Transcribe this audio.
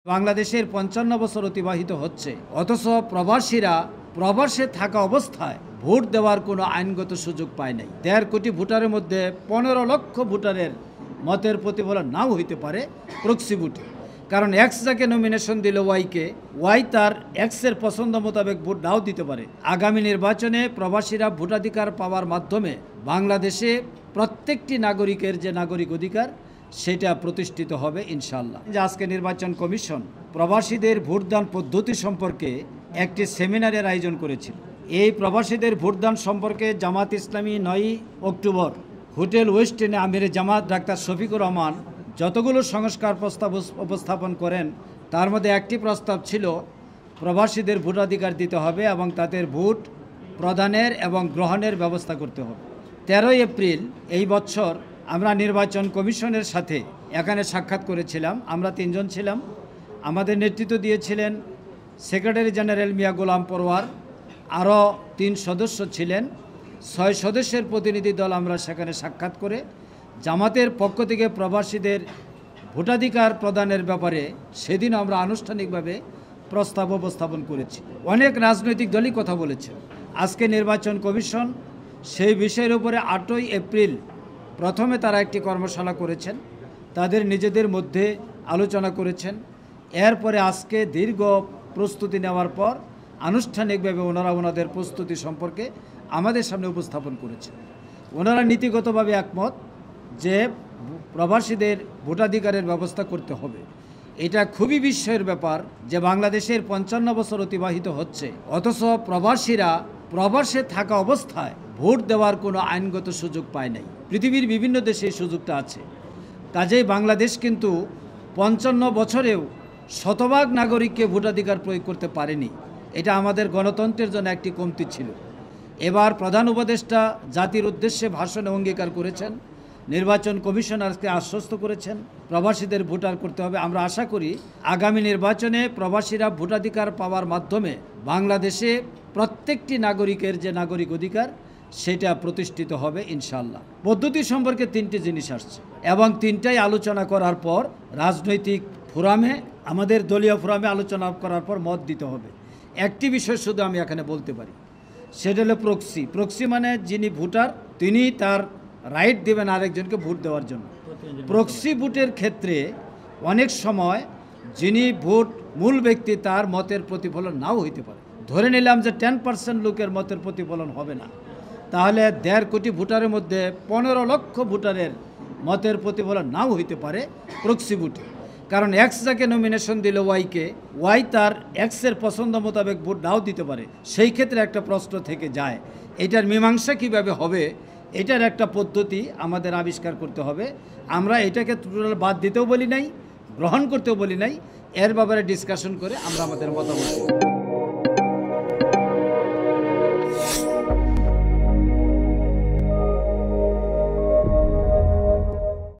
বাংলাদেশের ৫৫ বছর অতিবাহিত হচ্ছে, অথচ প্রবাসীরা প্রবাসে থাকা অবস্থায় ভোট দেওয়ার কোনো আইনগত সুযোগ পায় নাই। ১.৫ কোটি ভোটারের মধ্যে ১৫ লক্ষ ভোটারের মতের প্রতিফলন নাও হইতে পারে প্রক্সি ভোটে। কারণ এক্স যাকে নমিনেশন দিল ওয়াইকে, ওয়াই তার এক্সের পছন্দ মোতাবেক ভোট নাও দিতে পারে। আগামী নির্বাচনে প্রবাসীরা ভোটাধিকার পাওয়ার মাধ্যমে বাংলাদেশে প্রত্যেকটি নাগরিকের যে নাগরিক অধিকার সেটা প্রতিষ্ঠিত হবে ইনশাল্লাহ। আজকে নির্বাচন কমিশন প্রবাসীদের ভোটদান পদ্ধতি সম্পর্কে একটি সেমিনারের আয়োজন করেছিল। এই প্রবাসীদের ভোটদান সম্পর্কে জামাত ইসলামী ৯ অক্টোবর হোটেল ওয়েস্টিনে আমিরে জামাত ডাক্তার শফিকুর রহমান যতগুলো সংস্কার প্রস্তাব উপস্থাপন করেন, তার মধ্যে একটি প্রস্তাব ছিল প্রবাসীদের ভোটাধিকার দিতে হবে এবং তাদের ভোট প্রদানের এবং গ্রহণের ব্যবস্থা করতে হবে। ১৩ এপ্রিল এই বছর আমরা নির্বাচন কমিশনের সাথে এখানে সাক্ষাৎ করেছিলাম। আমরা ৩ জন ছিলাম। আমাদের নেতৃত্ব দিয়েছিলেন সেক্রেটারি জেনারেল মিয়া গোলাম পরোয়ার, আরও ৩ সদস্য ছিলেন। ৬ সদস্যের প্রতিনিধি দল আমরা সেখানে সাক্ষাৎ করে জামাতের পক্ষ থেকে প্রবাসীদের ভোটাধিকার প্রদানের ব্যাপারে সেদিন আমরা আনুষ্ঠানিকভাবে প্রস্তাব উপস্থাপন করেছি। অনেক রাজনৈতিক দলই কথা বলেছে। আজকে নির্বাচন কমিশন সেই বিষয়ের উপরে ৮ই এপ্রিল প্রথমে তারা একটি কর্মশালা করেছেন, তাদের নিজেদের মধ্যে আলোচনা করেছেন। এরপরে আজকে দীর্ঘ প্রস্তুতি নেওয়ার পর আনুষ্ঠানিকভাবে ওনাদের প্রস্তুতি সম্পর্কে আমাদের সামনে উপস্থাপন করেছেন। ওনারা নীতিগতভাবে একমত যে প্রবাসীদের ভোটাধিকারের ব্যবস্থা করতে হবে। এটা খুবই বিস্ময়ের ব্যাপার যে বাংলাদেশের ৫৫ বছর অতিবাহিত হচ্ছে, অথচ প্রবাসীরা প্রবাসে থাকা অবস্থায় ভোট দেওয়ার কোনো আইনগত সুযোগ পায় নাই। পৃথিবীর বিভিন্ন দেশে এই সুযোগটা আছে। কাজেই বাংলাদেশ কিন্তু ৫৫ বছরেও শতভাগ নাগরিককে ভোটাধিকার প্রয়োগ করতে পারেনি। এটা আমাদের গণতন্ত্রের জন্য একটি কমতি ছিল। এবার প্রধান উপদেষ্টা জাতির উদ্দেশ্যে ভাষণে অঙ্গীকার করেছেন, নির্বাচন কমিশন আজকে আশ্বস্ত করেছেন প্রবাসীদের ভোটার করতে হবে। আমরা আশা করি আগামী নির্বাচনে প্রবাসীরা ভোটাধিকার পাওয়ার মাধ্যমে বাংলাদেশে প্রত্যেকটি নাগরিকের যে নাগরিক অধিকার সেটা প্রতিষ্ঠিত হবে ইনশাল্লাহ। পদ্ধতি সম্পর্কে ৩টি জিনিস আসছে এবং ৩টাই আলোচনা করার পর রাজনৈতিক ফোরামে, আমাদের দলীয় ফোরামে আলোচনা করার পর মত দিতে হবে। একটি বিষয় শুধু আমি এখানে বলতে পারি, সেটা হলো প্রক্সি। প্রক্সি মানে যিনি ভোটার তিনি তার রাইট দেবেন আরেকজনকে ভোট দেওয়ার জন্য। প্রক্সি ভোটের ক্ষেত্রে অনেক সময় যিনি ভোট মূল ব্যক্তি তার মতের প্রতিফলন নাও হইতে পারে। ধরে নিলাম যে 10% লোকের মতের প্রতিফলন হবে না, তাহলে ১.৫ কোটি ভোটারের মধ্যে ১৫ লক্ষ ভোটারের মতের প্রতিফলন নাও হইতে পারে প্রক্সি ভোটে। কারণ এক্স যাকে নমিনেশন দিল ওয়াইকে, ওয়াই তার এক্সের পছন্দ মোতাবেক ভোট নাও দিতে পারে। সেই ক্ষেত্রে একটা প্রশ্ন থেকে যায়, এটার মীমাংসা কিভাবে হবে, এটার একটা পদ্ধতি আমাদের আবিষ্কার করতে হবে। আমরা এটাকে টোটাল বাদ দিতেও বলি নাই, গ্রহণ করতেও বলি নাই, এর ব্যাপারে ডিসকাশন করে আমরা আমাদের মতামত